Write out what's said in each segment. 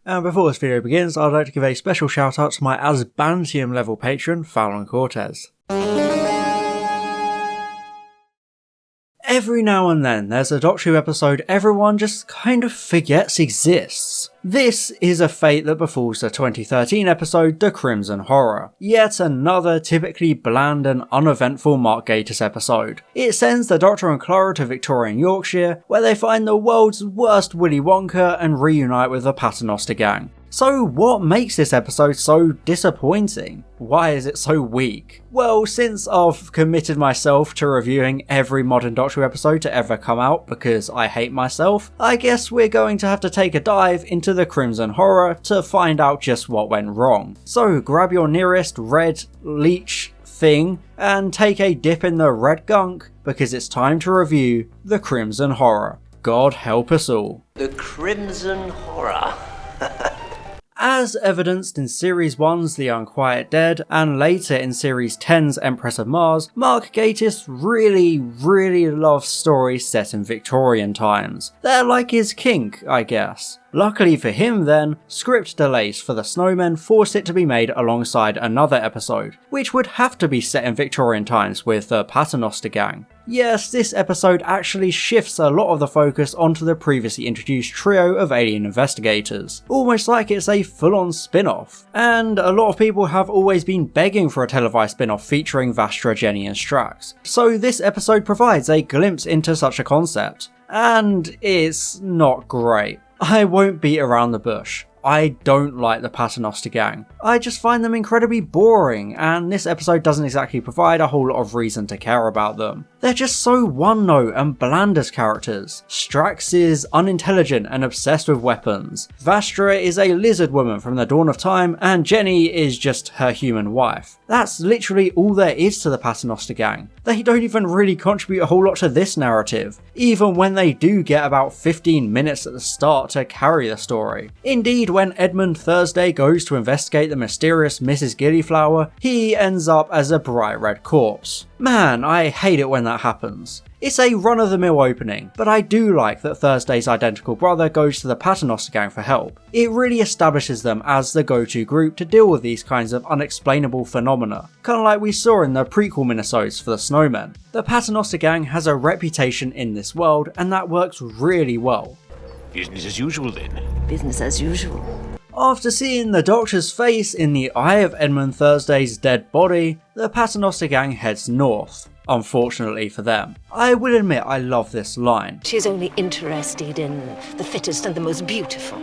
And before this video begins, I'd like to give a special shout out to my Asbantium level patron, Fallon Cortez. Every now and then, there's a Doctor Who episode everyone just kind of forgets exists. This is a fate that befalls the 2013 episode The Crimson Horror. Yet another typically bland and uneventful Mark Gatiss episode. It sends the Doctor and Clara to Victorian Yorkshire, where they find the world's worst Willy Wonka and reunite with the Paternoster gang. So what makes this episode so disappointing? Why is it so weak? Well, since I've committed myself to reviewing every modern Doctor Who episode to ever come out because I hate myself, I guess we're going to have to take a dive into the Crimson Horror to find out just what went wrong. So grab your nearest red leech thing and take a dip in the red gunk because it's time to review the Crimson Horror. God help us all. The Crimson Horror. As evidenced in Series 1's The Unquiet Dead, and later in Series 10's Empress of Mars, Mark Gatiss really loves stories set in Victorian times. They're like his kink, I guess. Luckily for him then, script delays for The Snowmen forced it to be made alongside another episode, which would have to be set in Victorian times with the Paternoster gang. Yes, this episode actually shifts a lot of the focus onto the previously introduced trio of alien investigators, almost like it's a full-on spin-off. And a lot of people have always been begging for a televised spin-off featuring Vastra, Jenny and Strax, so this episode provides a glimpse into such a concept. And it's not great. I won't beat around the bush. I don't like the Paternoster gang. I just find them incredibly boring, and this episode doesn't exactly provide a whole lot of reason to care about them. They're just so one-note and bland as characters. Strax is unintelligent and obsessed with weapons. Vastra is a lizard woman from the dawn of time, and Jenny is just her human wife. That's literally all there is to the Paternoster gang. They don't even really contribute a whole lot to this narrative, even when they do get about 15 minutes at the start to carry the story. Indeed, when Edmund Thursday goes to investigate the mysterious Mrs. Gillyflower, he ends up as a bright red corpse. Man, I hate it when that happens. It's a run-of-the-mill opening, but I do like that Thursday's identical brother goes to the Paternoster gang for help. It really establishes them as the go-to group to deal with these kinds of unexplainable phenomena, kinda like we saw in the prequel minisodes for the Snowmen. The Paternoster gang has a reputation in this world, and that works really well. Business as usual then. Business as usual. After seeing the Doctor's face in the eye of Edmund Thursday's dead body, the Paternoster gang heads north. Unfortunately for them. I will admit I love this line. She's only interested in the fittest and the most beautiful.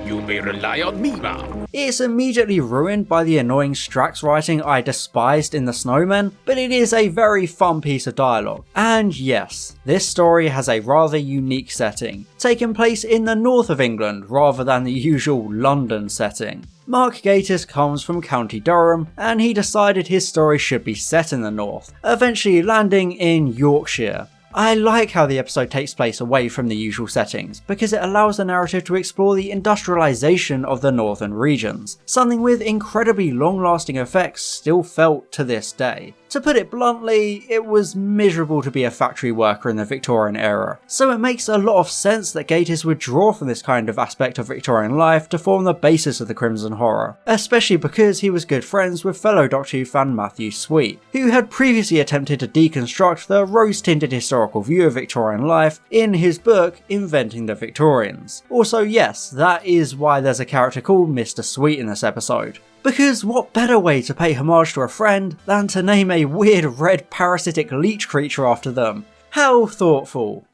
You may rely on me, ma'am. It's immediately ruined by the annoying Strax writing I despised in The Snowmen, but it is a very fun piece of dialogue. And yes, this story has a rather unique setting, taking place in the north of England rather than the usual London setting. Mark Gatiss comes from County Durham, and he decided his story should be set in the north, eventually landing in Yorkshire. I like how the episode takes place away from the usual settings, because it allows the narrative to explore the industrialisation of the northern regions, something with incredibly long-lasting effects still felt to this day. To put it bluntly, it was miserable to be a factory worker in the Victorian era, so it makes a lot of sense that Gatiss would draw from this kind of aspect of Victorian life to form the basis of the Crimson Horror, especially because he was good friends with fellow Doctor Who fan Matthew Sweet, who had previously attempted to deconstruct the rose-tinted historical view of Victorian life in his book Inventing the Victorians. Also yes, that is why there's a character called Mr. Sweet in this episode. Because what better way to pay homage to a friend than to name a weird red parasitic leech creature after them? How thoughtful.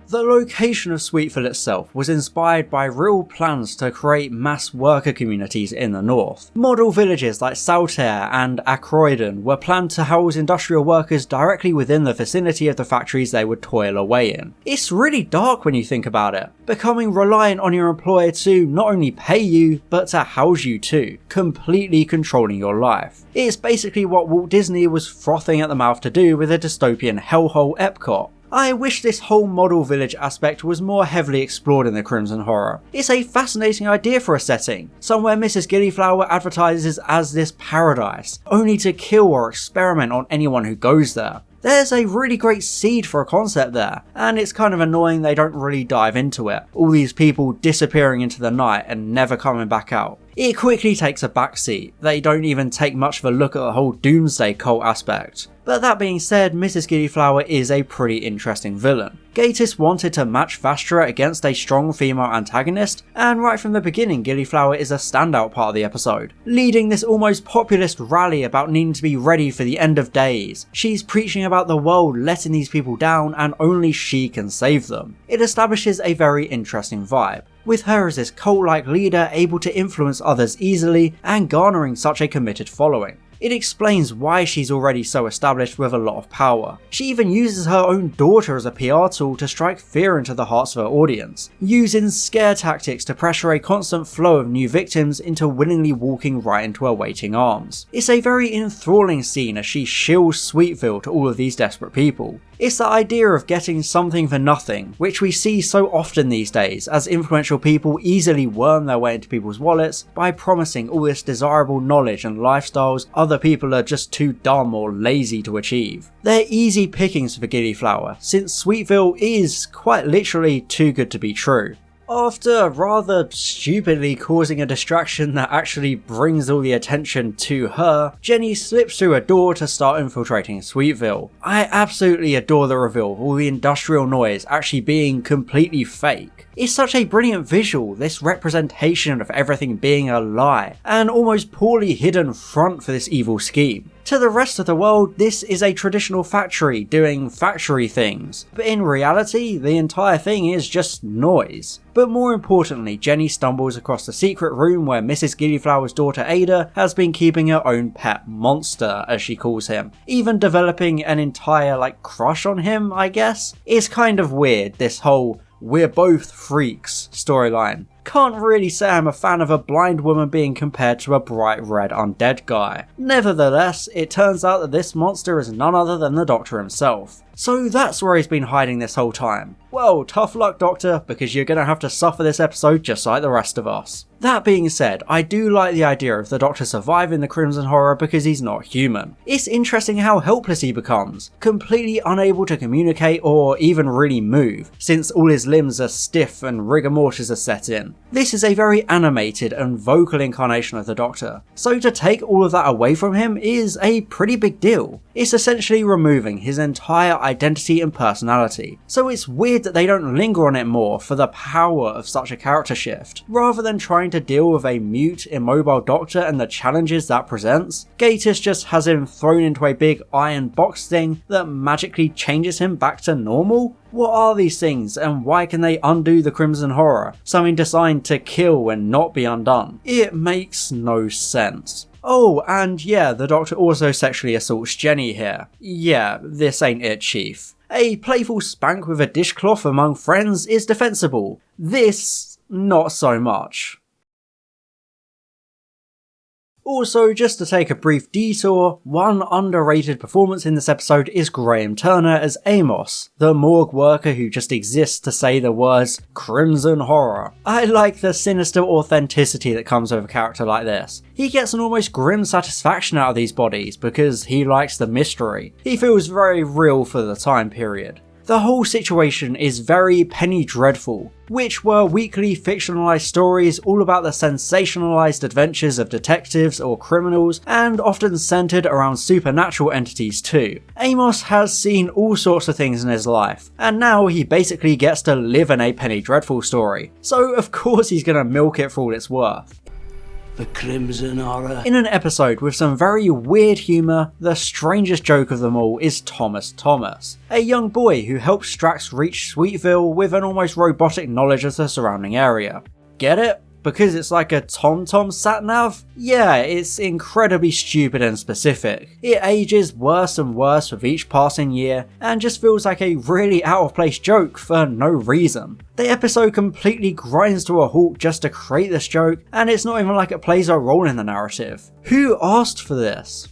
The location of Sweetfield itself was inspired by real plans to create mass worker communities in the north. Model villages like Saltaire and Croydon were planned to house industrial workers directly within the vicinity of the factories they would toil away in. It's really dark when you think about it, becoming reliant on your employer to not only pay you, but to house you too, completely controlling your life. It's basically what Walt Disney was frothing at the mouth to do with a dystopian hellhole Epcot. I wish this whole model village aspect was more heavily explored in the Crimson Horror. It's a fascinating idea for a setting, somewhere Mrs. Gillyflower advertises as this paradise, only to kill or experiment on anyone who goes there. There's a really great seed for a concept there, and it's kind of annoying they don't really dive into it. All these people disappearing into the night and never coming back out. It quickly takes a backseat. They don't even take much of a look at the whole doomsday cult aspect. But that being said, Mrs. Gillyflower is a pretty interesting villain. Gatiss wanted to match Vastra against a strong female antagonist, and right from the beginning Gillyflower is a standout part of the episode, leading this almost populist rally about needing to be ready for the end of days. She's preaching about the world letting these people down and only she can save them. It establishes a very interesting vibe, with her as this cult-like leader able to influence others easily and garnering such a committed following. It explains why she's already so established with a lot of power. She even uses her own daughter as a PR tool to strike fear into the hearts of her audience, using scare tactics to pressure a constant flow of new victims into willingly walking right into her waiting arms. It's a very enthralling scene as she shills Sweetville to all of these desperate people. It's the idea of getting something for nothing, which we see so often these days as influential people easily worm their way into people's wallets by promising all this desirable knowledge and lifestyles other people are just too dumb or lazy to achieve. They're easy pickings for Gillyflower, since Sweetville is quite literally too good to be true. After rather stupidly causing a distraction that actually brings all the attention to her, Jenny slips through a door to start infiltrating Sweetville. I absolutely adore the reveal of all the industrial noise actually being completely fake. It's such a brilliant visual, this representation of everything being a lie, and almost poorly hidden front for this evil scheme. To the rest of the world, this is a traditional factory doing factory things, but in reality, the entire thing is just noise. But more importantly, Jenny stumbles across the secret room where Mrs. Gillyflower's daughter Ada has been keeping her own pet monster, as she calls him, even developing an entire crush on him, I guess. It's kind of weird, this whole "we're both freaks" storyline. Can't really say I'm a fan of a blind woman being compared to a bright red undead guy. Nevertheless, it turns out that this monster is none other than the Doctor himself. So that's where he's been hiding this whole time. Well, tough luck, Doctor, because you're gonna have to suffer this episode just like the rest of us. That being said, I do like the idea of the Doctor surviving the Crimson Horror because he's not human. It's interesting how helpless he becomes, completely unable to communicate or even really move, since all his limbs are stiff and rigor mortis are set in. This is a very animated and vocal incarnation of the Doctor, so to take all of that away from him is a pretty big deal. It's essentially removing his entire identity and personality, so it's weird that they don't linger on it more for the power of such a character shift. Rather than trying to deal with a mute, immobile Doctor and the challenges that presents, Gatiss just has him thrown into a big iron box thing that magically changes him back to normal? What are these things, and why can they undo the Crimson Horror, something designed to kill and not be undone? It makes no sense. Oh, and yeah, the Doctor also sexually assaults Jenny here. Yeah, this ain't it, Chief. A playful spank with a dishcloth among friends is defensible. This, not so much. Also, just to take a brief detour, one underrated performance in this episode is Graham Turner as Amos, the morgue worker who just exists to say the words Crimson Horror. I like the sinister authenticity that comes with a character like this. He gets an almost grim satisfaction out of these bodies because he likes the mystery. He feels very real for the time period. The whole situation is very Penny Dreadful, which were weekly fictionalized stories all about the sensationalized adventures of detectives or criminals, and often centered around supernatural entities too. Amos has seen all sorts of things in his life, and now he basically gets to live in a Penny Dreadful story, so of course he's gonna milk it for all it's worth. The Crimson Horror. In an episode with some very weird humour, the strangest joke of them all is Thomas Thomas, a young boy who helps Strax reach Sweetville with an almost robotic knowledge of the surrounding area. Get it? Because it's like a TomTom satnav? Yeah, it's incredibly stupid and specific. It ages worse and worse with each passing year, and just feels like a really out of place joke for no reason. The episode completely grinds to a halt just to create this joke, and it's not even like it plays a role in the narrative. Who asked for this?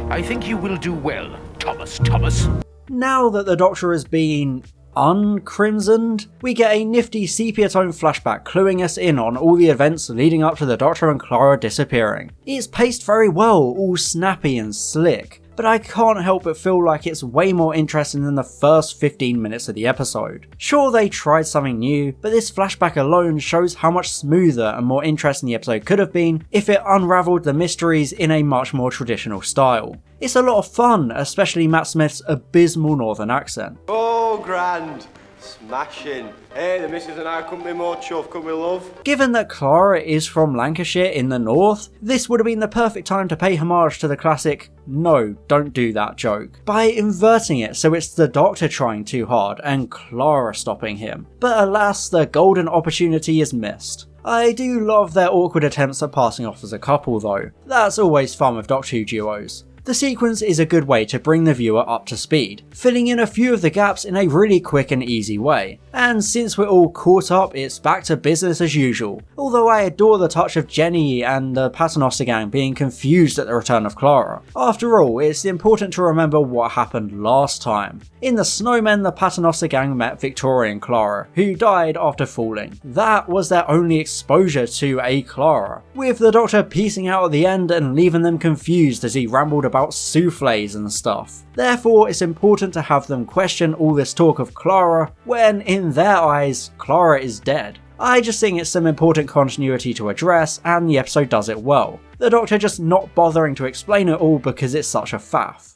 I think you will do well, Thomas. Now that the Doctor has been uncrimsoned, we get a nifty sepia tone flashback cluing us in on all the events leading up to the Doctor and Clara disappearing. It's paced very well, all snappy and slick. but I can't help but feel like it's way more interesting than the first 15 minutes of the episode. Sure, they tried something new, but this flashback alone shows how much smoother and more interesting the episode could have been if it unraveled the mysteries in a much more traditional style. It's a lot of fun, especially Matt Smith's abysmal northern accent. Oh, grand. Smashing. Hey, the missus and I couldn't be more chuffed, couldn't we, love? Given that Clara is from Lancashire in the north, this would have been the perfect time to pay homage to the classic "no, don't do that" joke, by inverting it so it's the Doctor trying too hard and Clara stopping him. But alas, the golden opportunity is missed. I do love their awkward attempts at passing off as a couple though. That's always fun with Doctor Who duos. The sequence is a good way to bring the viewer up to speed, filling in a few of the gaps in a really quick and easy way. And since we're all caught up, it's back to business as usual, although I adore the touch of Jenny and the Paternoster gang being confused at the return of Clara. After all, it's important to remember what happened last time. In the Snowmen, the Paternoster gang met Victoria and Clara, who died after falling. That was their only exposure to a Clara, with the Doctor piecing out at the end and leaving them confused as he rambled about souffles and stuff. Therefore, it's important to have them question all this talk of Clara when, in their eyes, Clara is dead. I just think it's some important continuity to address, and the episode does it well. The Doctor just not bothering to explain it all because it's such a faff.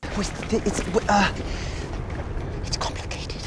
It's complicated.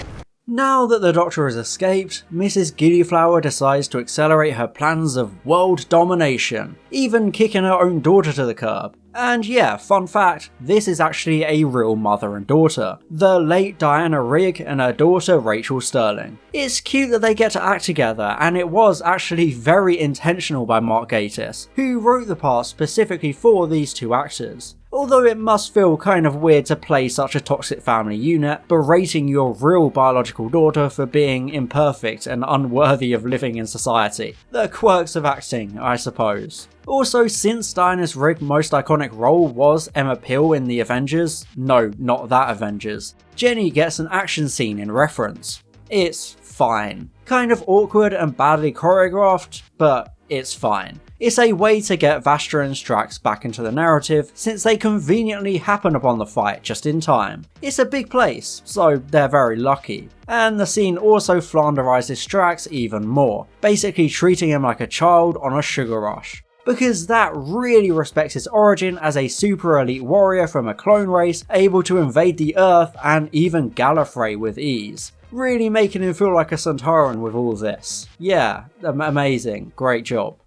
Now that the Doctor has escaped, Mrs. Gillyflower decides to accelerate her plans of world domination, even kicking her own daughter to the curb. And yeah, fun fact, this is actually a real mother and daughter, the late Diana Rigg and her daughter Rachel Sterling. It's cute that they get to act together, and it was actually very intentional by Mark Gatiss, who wrote the part specifically for these two actors. Although it must feel kind of weird to play such a toxic family unit, berating your real biological daughter for being imperfect and unworthy of living in society. The quirks of acting, I suppose. Also, since Diana's Rigg's most iconic role was Emma Peel in The Avengers, no, not that Avengers, Jenny gets an action scene in reference. It's fine. Kind of awkward and badly choreographed, but it's fine. It's a way to get Vastra and Strax back into the narrative, since they conveniently happen upon the fight just in time. It's a big place, so they're very lucky. And the scene also flanderizes Strax even more, basically treating him like a child on a sugar rush. Because that really respects his origin as a super elite warrior from a clone race able to invade the Earth and even Gallifrey with ease. Really making him feel like a Centauran with all this. Yeah, amazing, great job.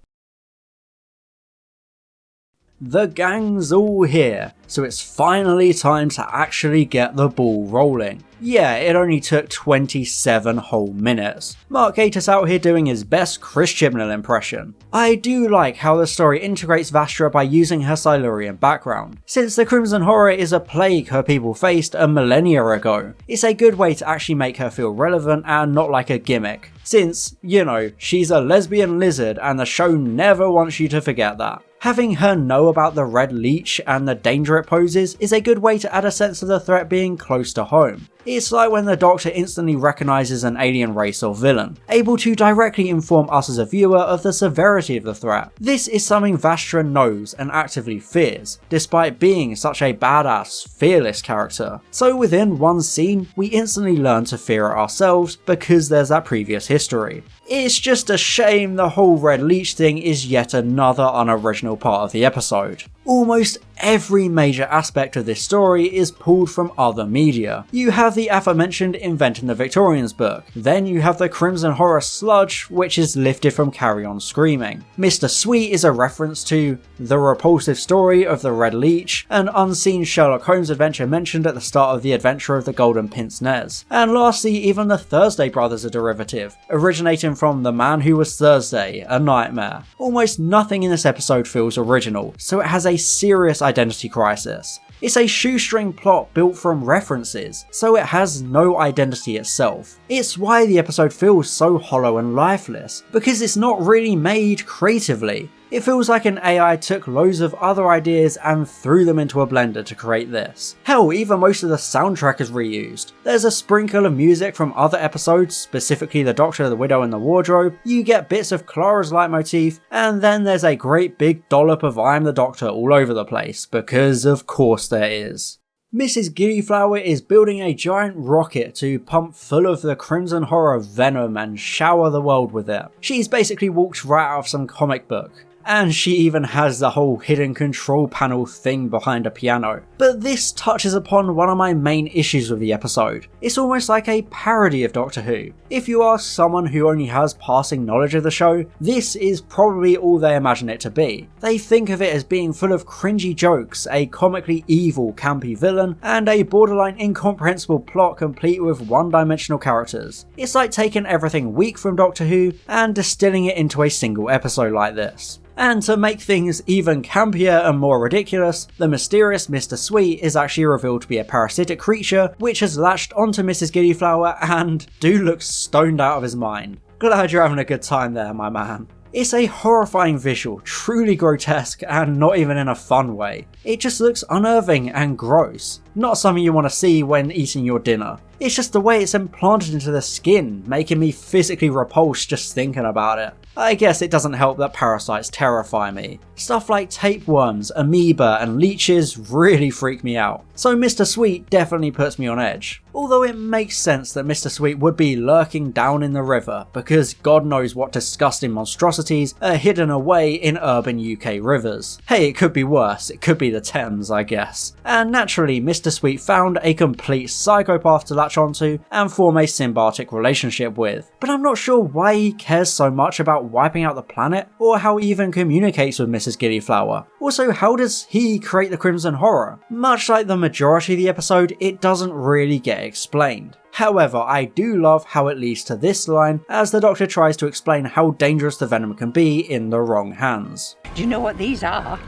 The gang's all here, so it's finally time to actually get the ball rolling. Yeah, it only took 27 whole minutes. Mark Gatiss out here doing his best Chris Chibnall impression. I do like how the story integrates Vastra by using her Silurian background. Since the Crimson Horror is a plague her people faced a millennia ago, it's a good way to actually make her feel relevant and not like a gimmick. Since, you know, she's a lesbian lizard and the show never wants you to forget that. Having her know about the Red Leech and the danger it poses is a good way to add a sense of the threat being close to home. It's like when the Doctor instantly recognises an alien race or villain, able to directly inform us as a viewer of the severity of the threat. This is something Vastra knows and actively fears, despite being such a badass, fearless character. So within one scene, we instantly learn to fear it ourselves because there's that previous history. It's just a shame the whole Red Leech thing is yet another unoriginal part of the episode. Almost every major aspect of this story is pulled from other media. You have the aforementioned Inventing the Victorians book, then you have the Crimson Horror sludge, which is lifted from Carry On Screaming. Mr. Sweet is a reference to The Repulsive Story of the Red Leech, an unseen Sherlock Holmes adventure mentioned at the start of The Adventure of the Golden Pince Nez. And lastly, even the Thursday Brothers are derivative, originating from The Man Who Was Thursday, A Nightmare. Almost nothing in this episode feels original, so it has a serious identity crisis. It's a shoestring plot built from references, so it has no identity itself. It's why the episode feels so hollow and lifeless, because it's not really made creatively. It feels like an AI took loads of other ideas and threw them into a blender to create this. Hell, even most of the soundtrack is reused. There's a sprinkle of music from other episodes, specifically The Doctor, the Widow and the Wardrobe, you get bits of Clara's leitmotif, and then there's a great big dollop of I Am the Doctor all over the place, because of course there is. Mrs. Gillyflower is building a giant rocket to pump full of the Crimson Horror venom and shower the world with it. She's basically walked right out of some comic book. And she even has the whole hidden control panel thing behind a piano. But this touches upon one of my main issues with the episode. It's almost like a parody of Doctor Who. If you ask someone who only has passing knowledge of the show, this is probably all they imagine it to be. They think of it as being full of cringy jokes, a comically evil, campy villain, and a borderline incomprehensible plot complete with one-dimensional characters. It's like taking everything weak from Doctor Who and distilling it into a single episode like this. And to make things even campier and more ridiculous, the mysterious Mr. Sweet is actually revealed to be a parasitic creature which has latched onto Mrs. Gillyflower and dude looks stoned out of his mind. Glad you're having a good time there, my man. It's a horrifying visual, truly grotesque and not even in a fun way. It just looks unnerving and gross. Not something you want to see when eating your dinner. It's just the way it's implanted into the skin, making me physically repulsed just thinking about it. I guess it doesn't help that parasites terrify me. Stuff like tapeworms, amoeba and leeches really freak me out. So Mr. Sweet definitely puts me on edge. Although it makes sense that Mr. Sweet would be lurking down in the river, because God knows what disgusting monstrosities are hidden away in urban UK rivers. Hey, it could be worse, it could be the Thames, I guess. And naturally, Mr. Sweet found a complete psychopath to latch onto and form a symbiotic relationship with. But I'm not sure why he cares so much about wiping out the planet, or how he even communicates with Mrs. Gillyflower. Also, how does he create the Crimson Horror? Much like the majority of the episode, it doesn't really get explained. However, I do love how it leads to this line as the Doctor tries to explain how dangerous the venom can be in the wrong hands. Do you know what these are?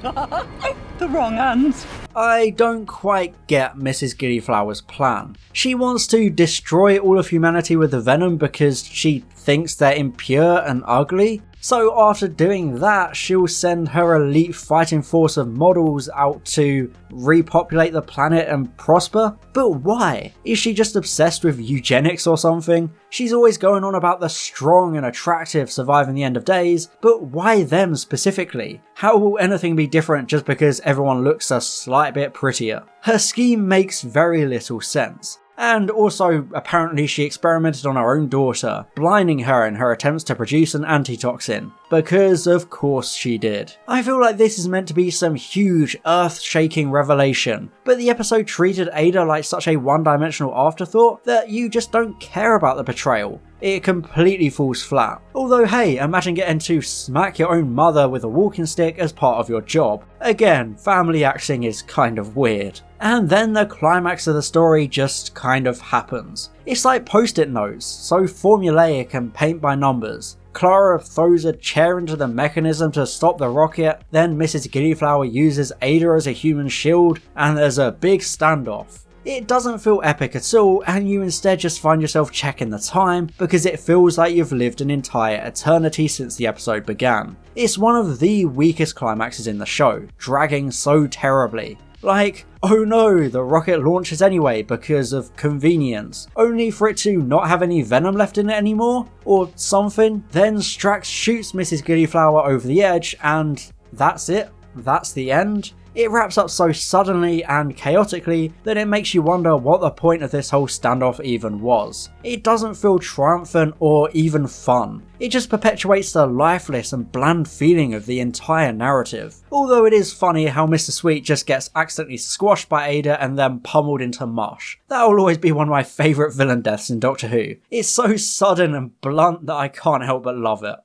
The wrong hands. I don't quite get Mrs. Gillyflower's plan. She wants to destroy all of humanity with the venom because she thinks they're impure and ugly. So after doing that, she'll send her elite fighting force of models out to repopulate the planet and prosper? But why? Is she just obsessed with eugenics or something? She's always going on about the strong and attractive surviving the end of days, but why them specifically? How will anything be different just because everyone looks a slight bit prettier? Her scheme makes very little sense. And also, apparently she experimented on her own daughter, blinding her in her attempts to produce an antitoxin. Because of course she did. I feel like this is meant to be some huge, earth-shaking revelation, but the episode treated Ada like such a one-dimensional afterthought that you just don't care about the portrayal. It completely falls flat. Although hey, imagine getting to smack your own mother with a walking stick as part of your job. Again, family acting is kind of weird. And then the climax of the story just kind of happens. It's like post-it notes, so formulaic and paint by numbers. Clara throws a chair into the mechanism to stop the rocket, then Mrs. Gillyflower uses Ada as a human shield, and there's a big standoff. It doesn't feel epic at all, and you instead just find yourself checking the time because it feels like you've lived an entire eternity since the episode began. It's one of the weakest climaxes in the show, dragging so terribly. Like, oh no, the rocket launches anyway because of convenience, only for it to not have any venom left in it anymore, or something. Then Strax shoots Mrs. Gillyflower over the edge and that's it, that's the end. It wraps up so suddenly and chaotically that it makes you wonder what the point of this whole standoff even was. It doesn't feel triumphant or even fun. It just perpetuates the lifeless and bland feeling of the entire narrative. Although it is funny how Mr. Sweet just gets accidentally squashed by Ada and then pummeled into mush. That will always be one of my favourite villain deaths in Doctor Who. It's so sudden and blunt that I can't help but love it.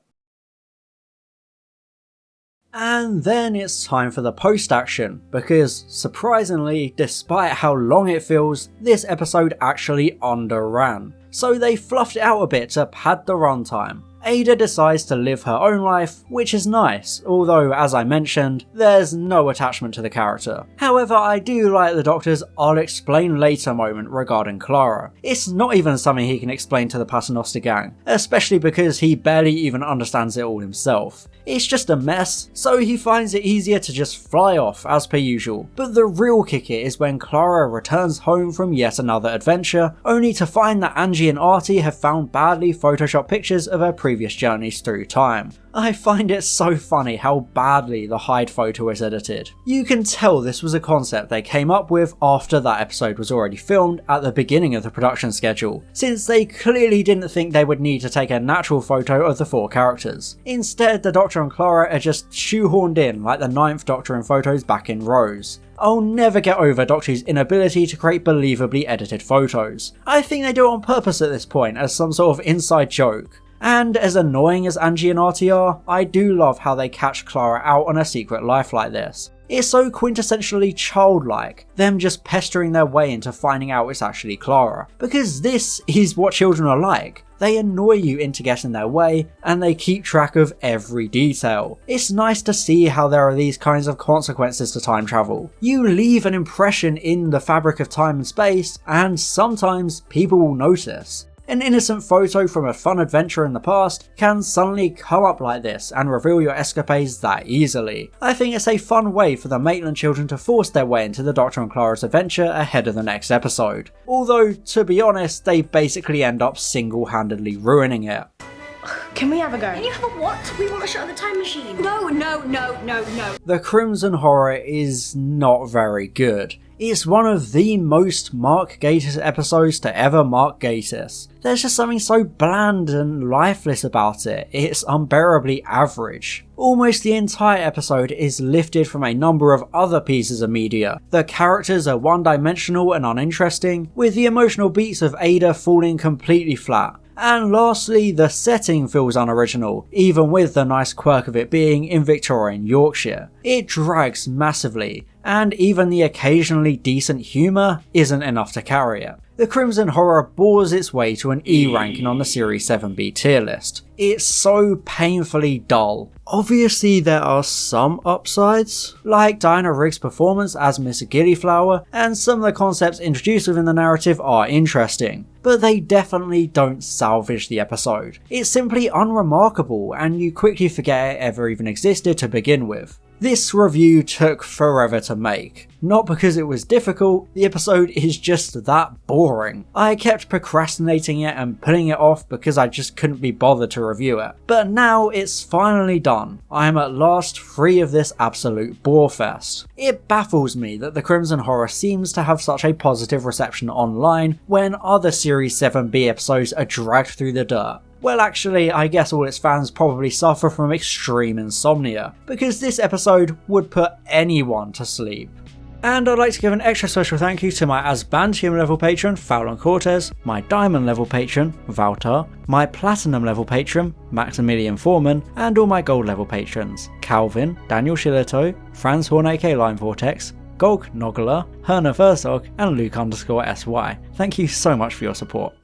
And then it's time for the post-action, because surprisingly, despite how long it feels, this episode actually underran. So they fluffed it out a bit to pad the runtime. Ada decides to live her own life, which is nice, although as I mentioned, there's no attachment to the character. However, I do like the Doctor's "I'll explain later" moment regarding Clara. It's not even something he can explain to the Paternoster gang, especially because he barely even understands it all himself. It's just a mess, so he finds it easier to just fly off as per usual. But the real kicker is when Clara returns home from yet another adventure, only to find that Angie and Artie have found badly photoshopped pictures of her previous previous journeys through time. I find it so funny how badly the Hyde photo is edited. You can tell this was a concept they came up with after that episode was already filmed at the beginning of the production schedule, since they clearly didn't think they would need to take a natural photo of the 4 characters. Instead, the Doctor and Clara are just shoehorned in like the 9th Doctor in photos back in Rose. I'll never get over Doctor's inability to create believably edited photos. I think they do it on purpose at this point as some sort of inside joke. And as annoying as Angie and Artie are, I do love how they catch Clara out on a secret life like this. It's so quintessentially childlike, them just pestering their way into finding out it's actually Clara. Because this is what children are like. They annoy you into getting their way, and they keep track of every detail. It's nice to see how there are these kinds of consequences to time travel. You leave an impression in the fabric of time and space, and sometimes people will notice. An innocent photo from a fun adventure in the past can suddenly come up like this and reveal your escapades that easily. I think it's a fun way for the Maitland children to force their way into the Doctor and Clara's adventure ahead of the next episode. Although, to be honest, they basically end up single-handedly ruining it. Can we have a go? Can you have a what? We want to shut the time machine. No. The Crimson Horror is not very good. It's one of the most Mark Gatiss episodes to ever Mark Gatiss. There's just something so bland and lifeless about it, it's unbearably average. Almost the entire episode is lifted from a number of other pieces of media. The characters are one-dimensional and uninteresting, with the emotional beats of Ada falling completely flat. And lastly, the setting feels unoriginal, even with the nice quirk of it being in Victorian Yorkshire. It drags massively, and even the occasionally decent humour isn't enough to carry it. The Crimson Horror bores its way to an E ranking on the Series 7B tier list. It's so painfully dull. Obviously there are some upsides, like Diana Rigg's performance as Miss Gillyflower, and some of the concepts introduced within the narrative are interesting, but they definitely don't salvage the episode. It's simply unremarkable, and you quickly forget it ever even existed to begin with. This review took forever to make. Not because it was difficult, the episode is just that boring. I kept procrastinating it and putting it off because I just couldn't be bothered to review it. But now it's finally done. I am at last free of this absolute bore fest. It baffles me that the Crimson Horror seems to have such a positive reception online when other Series 7B episodes are dragged through the dirt. Well, actually, I guess all its fans probably suffer from extreme insomnia, because this episode would put anyone to sleep. And I'd like to give an extra special thank you to my Asbantium level patron, Fallon Cortez, my Diamond level patron, Valtar, my Platinum level patron, Maximilian Foreman, and all my Gold level patrons, Calvin, Daniel Shillito, Franz Horn aka Line Vortex, Golg Nogler, Herna Versog, and Luke_SY. Thank you so much for your support.